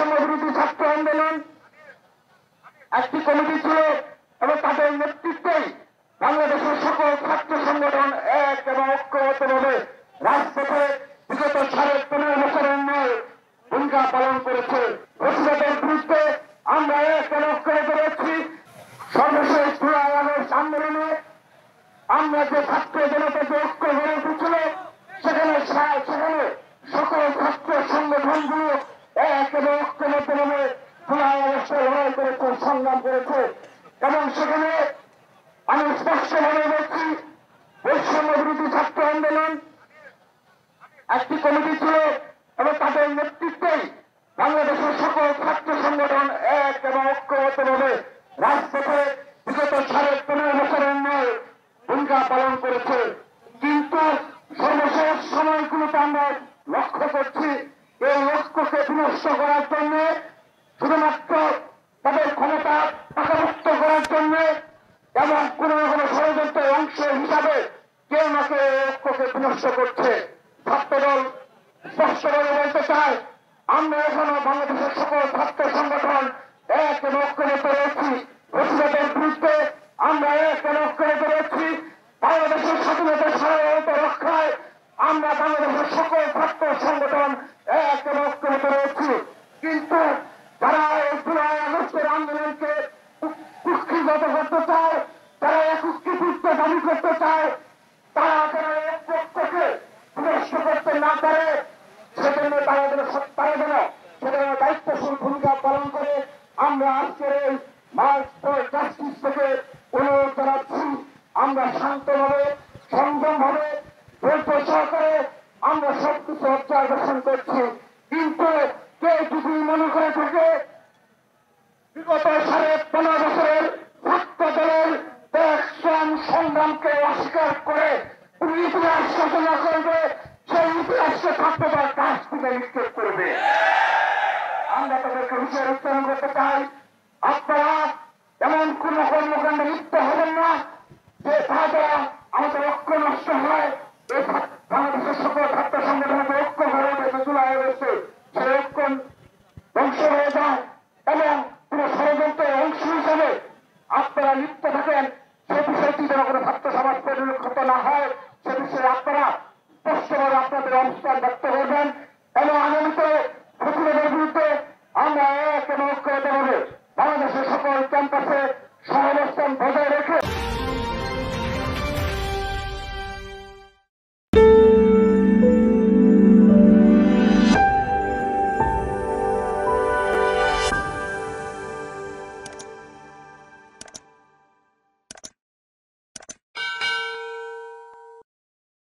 বৈষম্য বিরোধী ছাত্র আন্দোলন একটি কমিটি ছিল এবং তাদের নেতৃত্বেই বাংলাদেশের সকল ছাত্র সংগঠন এক এবং ঐক্যবদ্ধভাবে রাজপথে বিগত 15.5 বছরের নয় ভূমিকা পালন করেছে। ফ্যাসিবাদের বিরুদ্ধে আমরা এক এবং ঐক্যবদ্ধ রয়েছি। সর্বশেষ জুলাই আগস্ট আন্দোলনে আমরা যে ছাত্র জনতা যে ঐক্য গড়ে উঠেছিল সেখানে সকল ছাত্র সংগঠনগুলো এক এবং ঐক্যবদ্ধভাবে জুলাই আগস্টে লড়াই করেছে, সংগ্রাম করেছে এবং সেখানে আমি স্পষ্টভাবে বলছি বৈষম্য বিরোধী ছাত্র আন্দোলন একটি কমিটি ছিল এবং তাদের নেতৃত্বেই বাংলাদেশের সকল ছাত্র সংগঠন এক এবং ঐক্যবদ্ধভাবে রাজপথে বিগত 15.5 বছরের নয় ভূমিকা পালন করেছে। কিন্তু সর্বশেষ সময়গুলোতে আমরা লক্ষ্য করছি এই লক্ষ্যকে বিনষ্ট করার জন্য শুধুমাত্র তাদের ক্ষমতা পাকাভুক্ত করার জন্য এবং কোন না কোনো ষড়যন্ত্রের অংশ হিসাবে কেউ না কেউ লক্ষ্যকে বিনষ্ট করছে। ছাত্রদল স্পষ্টভাবে বলতে চায় আমরা এখনো বাংলাদেশের সকল ছাত্র সংগঠন এক এবং ঐক্যবদ্ধ রয়েছি। ফ্যাসিবাদের বিরুদ্ধে আমরা এক এবং ঐক্যবদ্ধ রয়েছি। বাংলাদেশের স্বাধীনতা সার্বভৌমত্ব রক্ষায় আমরা বাংলাদেশের সকল ছাত্র সংগঠন এক এবং ঐক্যবদ্ধ রয়েছি। কিন্তু যারা এই জুলাই আগস্টের আন্দোলনকে কুক্ষিগত করতে চায়, তারা একত্রীকৃত দাবি করতে চায়, তারা এক পক্ষকে বিনষ্ট করতে না পারে সেজন্য তারা যেন দায়িত্বশীল ভূমিকা পালন করে। আমরা আজকের এই মার্চ ফর জাস্টিস থেকে অনুরোধ জানাচ্ছি আমরা শান্তভাবে সংযমভাবে ধৈর্য সহকারে আমরা সবকিছু অবজারভেশন করছি। কিন্তু কেউ যদি মনে করে থাকে বিগত 15.5 বছরের ছাত্র দলের দেশ সংগ্রামকে অস্বীকার করে ইতিহাস রচনা করবে, সেই ইতিহাসকে ছাত্র দল কাজ থেকে নিক্ষেপ করবে। আমরা তাদেরকে হুঁশিয়ারি উচ্চারণ করতে চাই আপনারা এমন কোন কর্মকাণ্ডে লিপ্ত হবেন না যে তা দ্বারা আমাদের ঐক্য নষ্ট হয়। এই বাংলাদেশের সকল ছাত্র সংগঠনের ঐক্য গড়ে উঠেছে জুলাই আগস্টে।